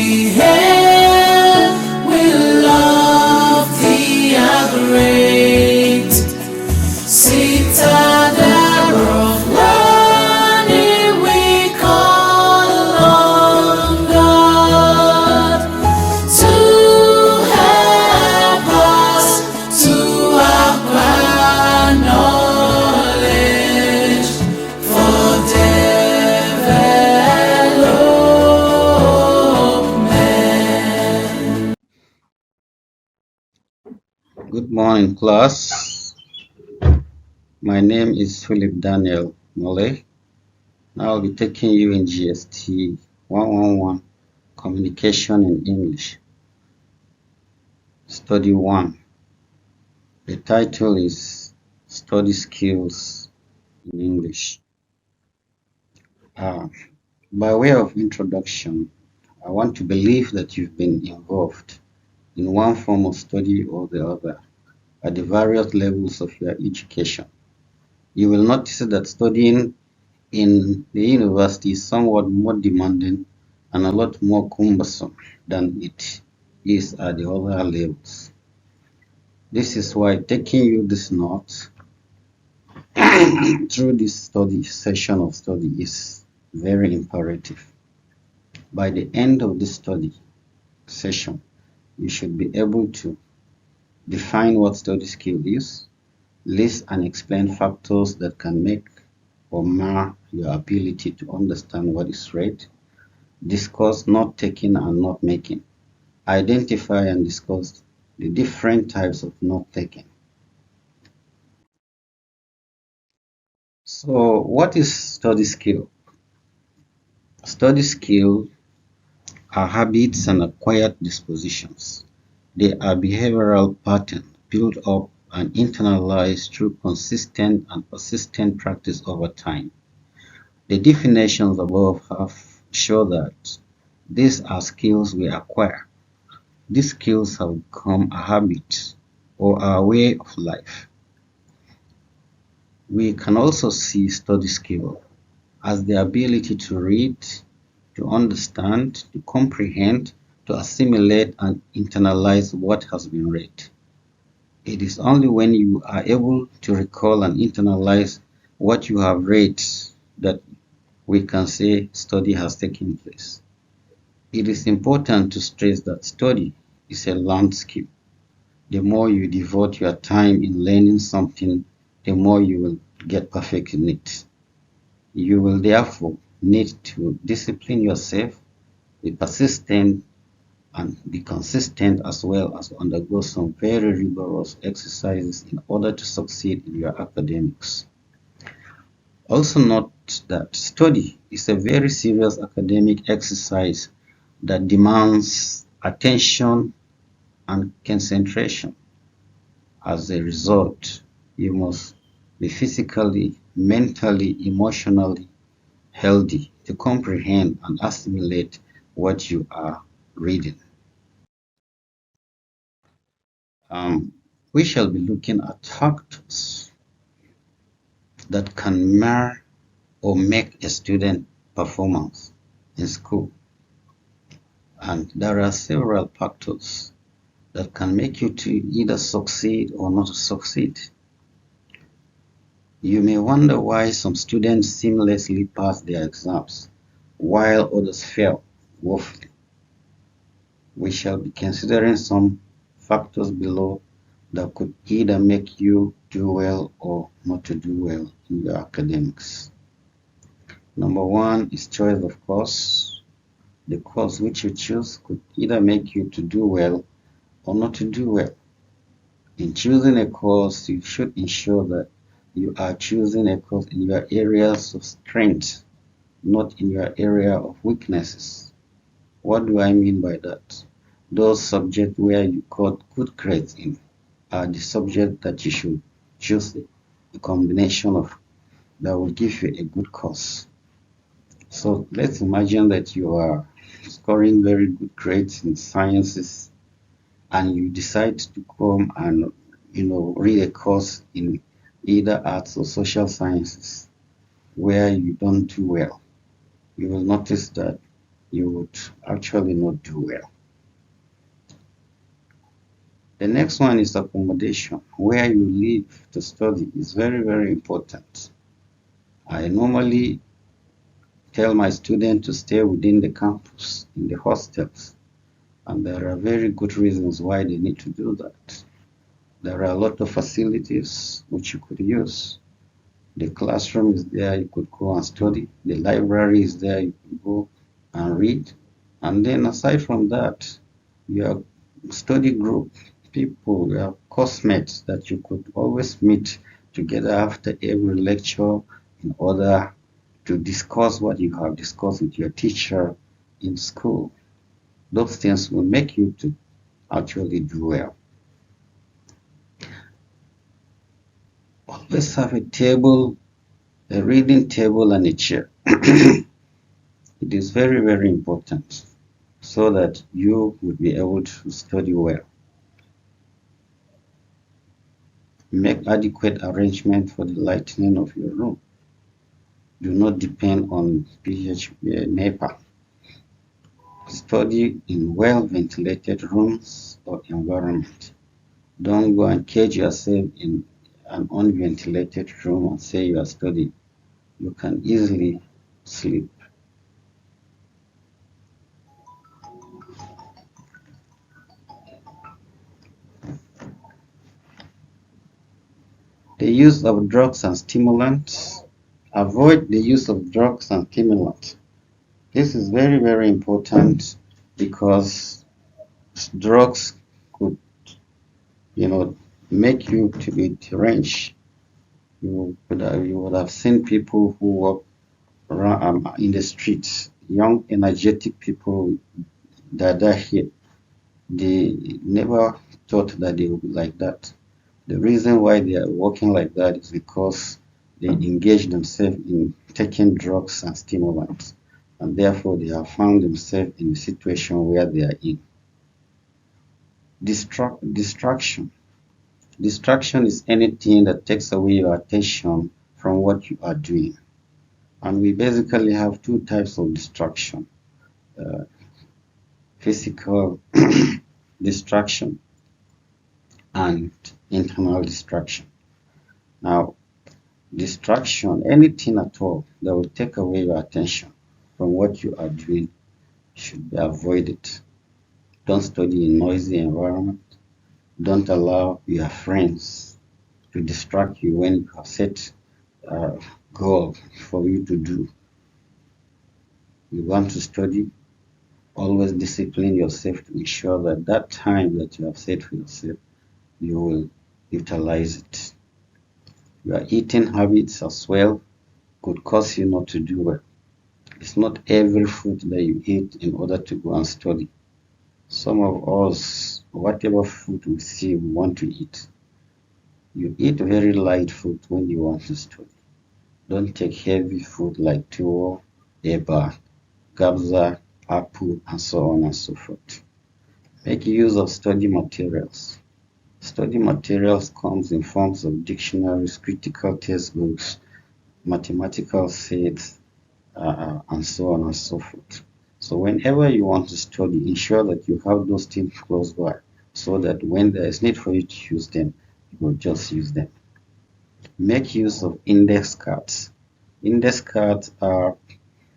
hail, we love thee, are great. Citadel of learning, we call on God to help us to acquire knowledge for development. Good morning, class. My name is Philip Daniel Mole. I'll be taking you in GST111 Communication in English. Study 1. The title is Study Skills in English. By way of introduction, I want to believe that you've been involved in one form of study or the other at the various levels of your education. You will notice that studying in the university is somewhat more demanding and a lot more cumbersome than it is at the other levels. This is why taking you this note through this session of study is very imperative. By the end of this study session, you should be able to define what study skill is, list and explain factors that can make or mar your ability to understand what is read, discuss note taking and note making, identify and discuss the different types of note taking. So, what is study skill? Study skill are habits and acquired dispositions. They are behavioral patterns built up and internalized through consistent and persistent practice over time. The definitions above have shown that these are skills we acquire. These skills have become a habit or a way of life. We can also see study skill as the ability to read, to understand, to comprehend, to assimilate and internalize what has been read. It is only when you are able to recall and internalize what you have read that we can say study has taken place. It is important to stress that study is a learned skill. The more you devote your time in learning something, the more you will get perfect in it. You will therefore need to discipline yourself, be persistent, and be consistent, as well as undergo some very rigorous exercises in order to succeed in your academics. Also note that study is a very serious academic exercise that demands attention and concentration. As a result, you must be physically, mentally, emotionally healthy to comprehend and assimilate what you are reading. We shall be looking at factors that can mar or make a student performance in school. And there are several factors that can make you to either succeed or not succeed. You may wonder why some students seamlessly pass their exams while others fail woefully. We shall be considering some factors below that could either make you do well or not to do well in your academics. Number one is choice of course. The course which you choose could either make you to do well or not to do well. In choosing a course, you should ensure that you are choosing a course in your areas of strength, not in your area of weaknesses. What do I mean by that? Those subjects where you got good grades in are the subjects that you should choose a combination of that will give you a good course. So let's imagine that you are scoring very good grades in sciences and you decide to come and read a course in either arts or social sciences where you don't do well. You will notice that you would actually not do well. The next one is accommodation. Where you live to study is very, very important. I normally tell my students to stay within the campus, in the hostels, and there are very good reasons why they need to do that. There are a lot of facilities which you could use. The classroom is there, you could go and study. The library is there, you could go and read. And then aside from that, your study group, people, your course mates that you could always meet together after every lecture in order to discuss what you have discussed with your teacher in school. Those things will make you to actually do well. Always have a table, a reading table and a chair. It is very, very important so that you would be able to study well. Make adequate arrangement for the lighting of your room. Do not depend on PHP NEPA. Study in well-ventilated rooms or environment. Don't go and cage yourself in an unventilated room and say you are studying. You can easily sleep. The use of drugs and stimulants. Avoid the use of drugs and stimulants. This is very, very important because drugs could, make you to be deranged. You would have seen people who walk around in the streets, young, energetic people that are here. They never thought that they would be like that. The reason why they are walking like that is because they engage themselves in taking drugs and stimulants, and therefore they have found themselves in a situation where they are in. Distraction. Distraction is anything that takes away your attention from what you are doing. And we basically have two types of distraction. Physical distraction and internal distraction. Now, distraction, anything at all that will take away your attention from what you are doing should be avoided. Don't study in noisy environment. Don't allow your friends to distract you when you have set a goal for you to do. You want to study, always discipline yourself to ensure that that time that you have set for yourself, you will utilize it. Your eating habits as well could cause you not to do well. It's not every food that you eat in order to go and study. Some of us, whatever food we see, we want to eat. You eat very light food when you want to study. Don't take heavy food like tuwo, eba, gabza, apple, and so on and so forth. Make use of study materials. Study materials comes in forms of dictionaries, critical textbooks, mathematical sets, and so on and so forth. So whenever you want to study, ensure that you have those things close by so that when there is need for you to use them, you will just use them. Make use of index cards. Index cards are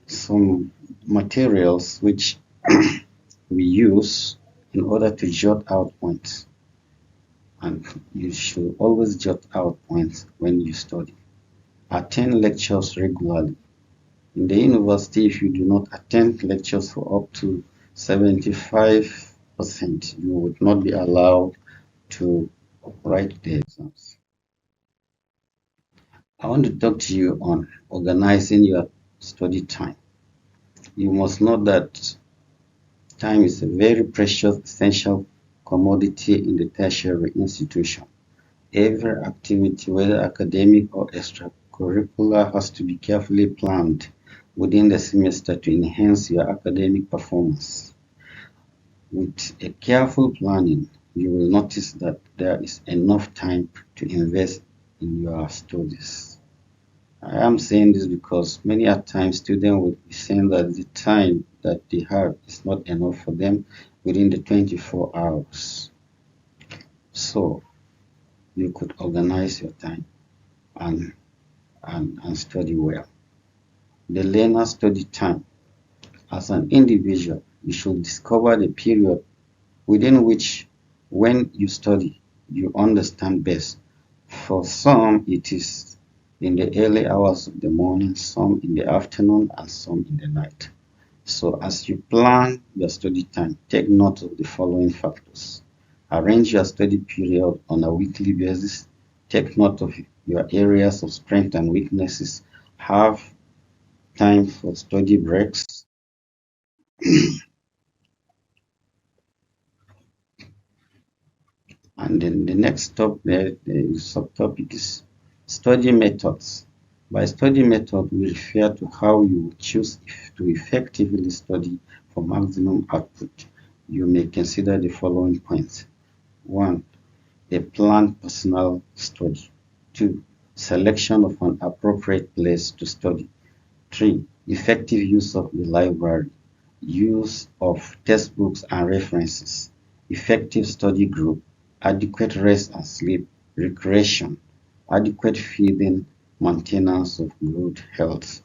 some materials which we use in order to jot out points. And you should always jot out points when you study. Attend lectures regularly. In the university, if you do not attend lectures for up to 75%, you would not be allowed to write the exams. I want to talk to you on organizing your study time. You must know that time is a very precious, essential commodity in the tertiary institution. Every activity, whether academic or extracurricular, has to be carefully planned within the semester to enhance your academic performance. With a careful planning, you will notice that there is enough time to invest in your studies. I am saying this because many a times students will be saying that the time that they have is not enough for them within the 24 hours. So you could organize your time and, and study well. The learner study time. As an individual, you should discover the period within which, when you study, you understand best. For some, it is in the early hours of the morning, some in the afternoon, and some in the night. So as you plan your study time, take note of the following factors. Arrange your study period on a weekly basis. Take note of your areas of strength and weaknesses. Have time for study breaks. And then the next the subtopic is study methods. By study method, we refer to how you choose to effectively study for maximum output. You may consider the following points. 1. A planned personal study. 2. Selection of an appropriate place to study. 3. Effective use of the library. Use of textbooks and references. Effective study group. Adequate rest and sleep. Recreation. Adequate feeding. Maintenance of good health.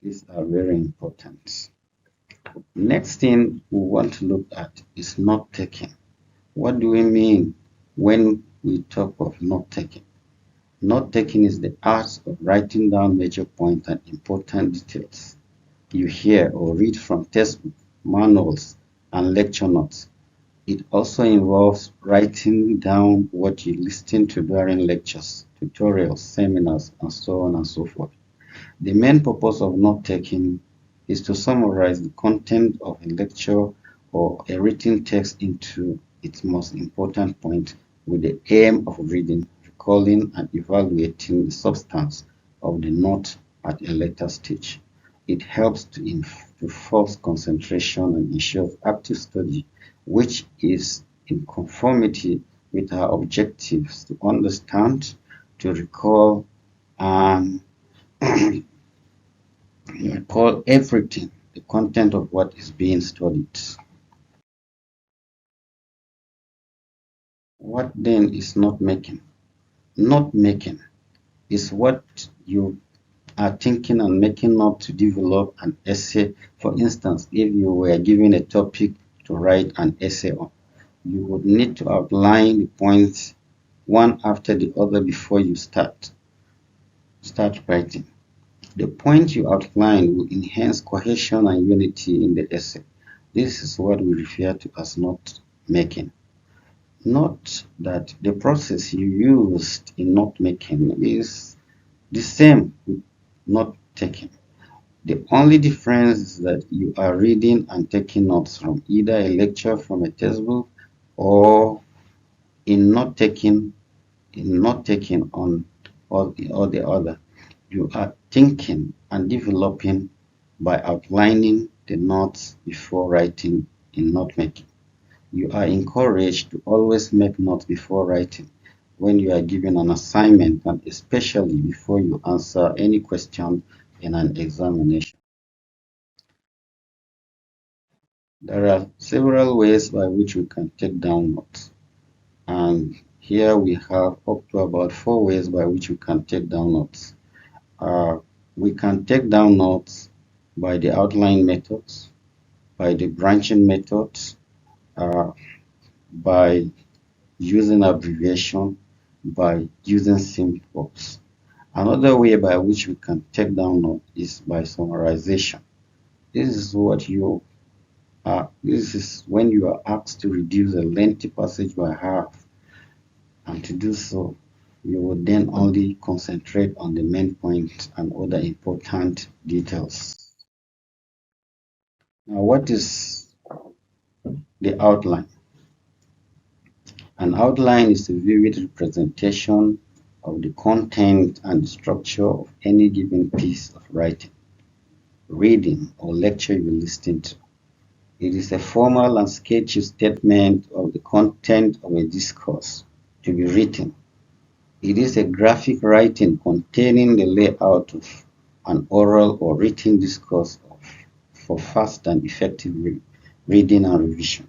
These are very important. Next thing we want to look at is note taking. What do we mean when we talk of note taking? Note taking is the art of writing down major points and important details you hear or read from textbooks, manuals, and lecture notes. It also involves writing down what you listen to during lectures, tutorials, seminars, and so on and so forth. The main purpose of note taking is to summarize the content of a lecture or a written text into its most important point with the aim of reading, recalling, and evaluating the substance of the note at a later stage. It helps to force concentration and ensures active study, which is in conformity with our objectives to understand, to recall, and recall everything, the content of what is being studied. What then is note making? Note making is what you are thinking and making up to develop an essay. For instance, if you were given a topic to write an essay on, you would need to outline the points one after the other before you start writing. The point you outline will enhance cohesion and unity in the essay. This is what we refer to as note making. Note that the process you used in note making is the same with note taking. The only difference is that you are reading and taking notes from either a lecture from a textbook or in note taking on or the other. You are thinking and developing by outlining the notes before writing in note making. You are encouraged to always make notes before writing when you are given an assignment and especially before you answer any question in an examination. There are several ways by which we can take down notes, and here we have up to about 4 ways by which we can take down notes. We can take down notes by the outline methods, by the branching methods, uh, by using abbreviation, by using symbols. Another way by which we can take down notes is by summarization. This is what you this is when you are asked to reduce a lengthy passage by half, and to do so, you will then only concentrate on the main point and other important details. Now, what is the outline? An outline is a vivid representation of the content and the structure of any given piece of writing, reading, or lecture you listen to. It is a formal and sketchy statement of the content of a discourse to be written. It is a graphic writing containing the layout of an oral or written discourse for fast and effective reading and revision.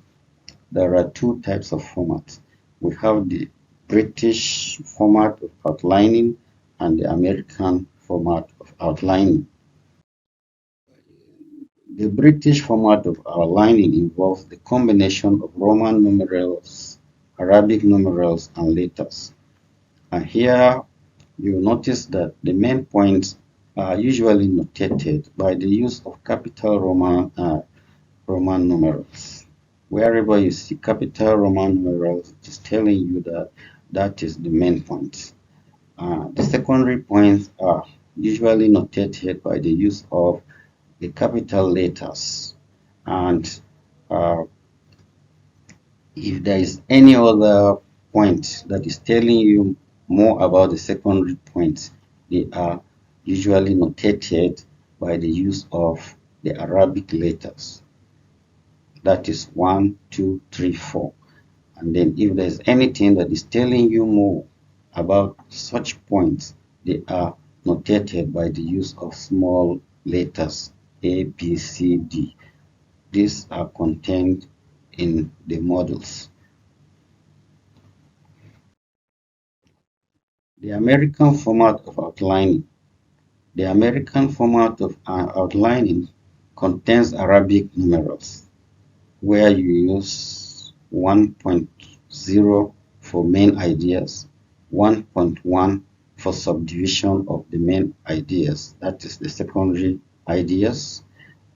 There are two types of formats. We have the British format of outlining and the American format of outlining. The British format of outlining involves the combination of Roman numerals, Arabic numerals, and letters. And here you notice that the main points are usually notated by the use of capital Roman numerals. Wherever you see capital Roman numerals, it is telling you that that is the main point. The secondary points are usually notated by the use of the capital letters. And uh, if there is any other point that is telling you more about the secondary points, they are usually notated by the use of the Arabic letters. That is 1, 2, 3, 4. And then if there's anything that is telling you more about such points, they are notated by the use of small letters A, B, C, D. These are contained in the modules. The American format of outlining. The American format of outlining contains Arabic numerals, where you use 1.0 for main ideas, 1.1 for subdivision of the main ideas, that is the secondary ideas,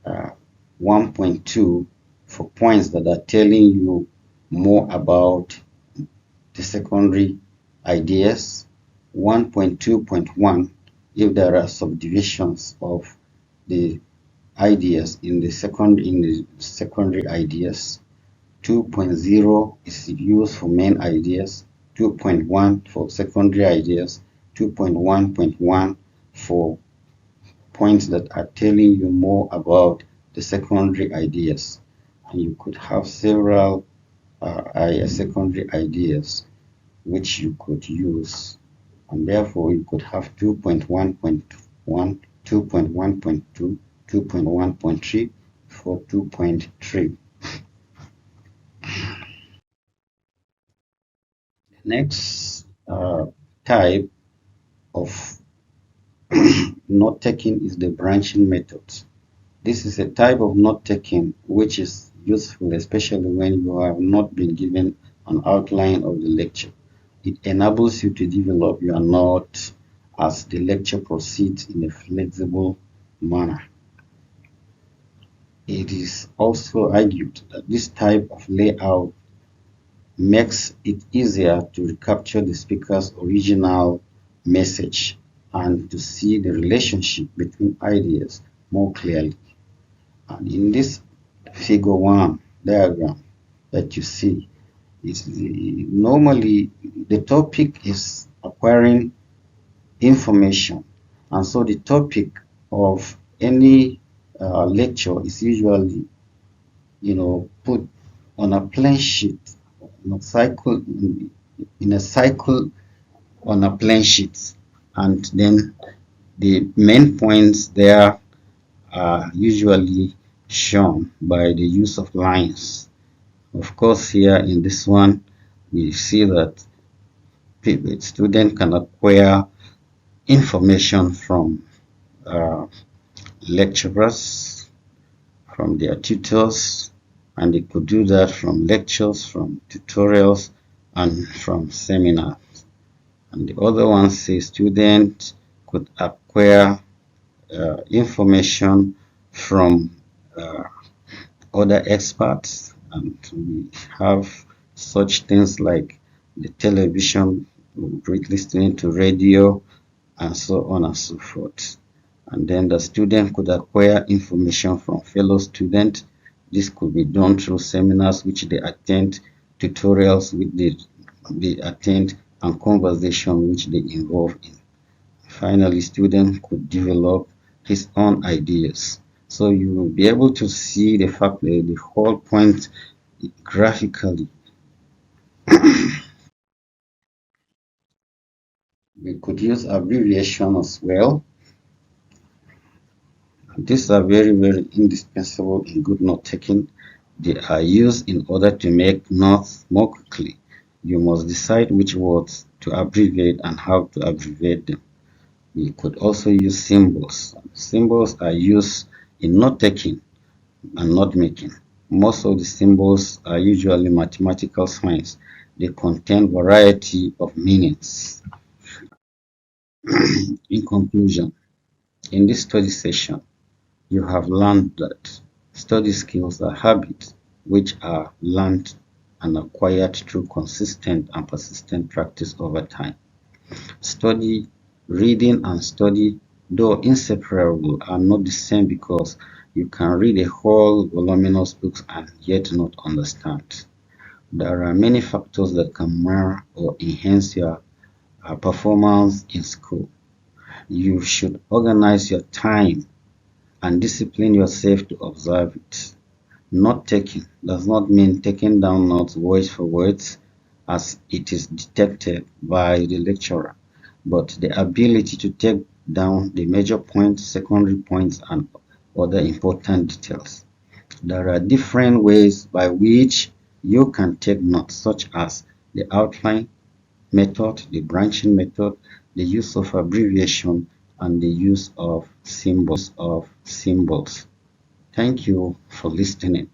1.2 for points that are telling you more about the secondary ideas, 1.2.1 if there are subdivisions of the ideas in the secondary ideas, 2.0 is used for main ideas, 2.1 for secondary ideas, 2.1.1 for points that are telling you more about the secondary ideas. And you could have several secondary ideas which you could use, and therefore you could have 2.1.1, 2.1.2, 2.1.3 for 2.3. Next type of note taking is the branching method. This is a type of note taking which is useful especially when you have not been given an outline of the lecture. It enables you to develop your note as the lecture proceeds in a flexible manner. It is also argued that this type of layout makes it easier to recapture the speaker's original message and to see the relationship between ideas more clearly. And in this figure 1 diagram that you see, normally the topic is acquiring information, and so the topic of any lecture is usually put on a plain sheet, in a cycle on a plain sheet, and then the main points there are usually shown by the use of lines. Of course, here in this one, we see that student can acquire information from lecturers, from their tutors, and they could do that from lectures, from tutorials, and from seminars. And the other one says students could acquire information from other experts, and we have such things like the television, listening to radio, and so on and so forth. And then the student could acquire information from fellow students. This could be done through seminars which they attend, tutorials which they attend, and conversation which they involve in. Finally, student could develop his own ideas. So you will be able to see the fact that the whole point graphically. We could use abbreviation as well. These are very, very indispensable in good note taking. They are used in order to make notes more quickly. You must decide which words to abbreviate and how to abbreviate them. We could also use symbols. Symbols are used in note taking and note making. Most of the symbols are usually mathematical signs. They contain variety of meanings. In conclusion, in this study session, you have learned that study skills are habits which are learned and acquired through consistent and persistent practice over time. Study, reading and study, though inseparable, are not the same because you can read a whole voluminous book and yet not understand. There are many factors that can mar or enhance your performance in school. You should organize your time and discipline yourself to observe it. Note taking does not mean taking down notes word for word as it is detected by the lecturer, but the ability to take down the major points, secondary points, and other important details. There are different ways by which you can take notes, such as the outline method, the branching method, the use of abbreviation, and the use of symbols. Thank you for listening.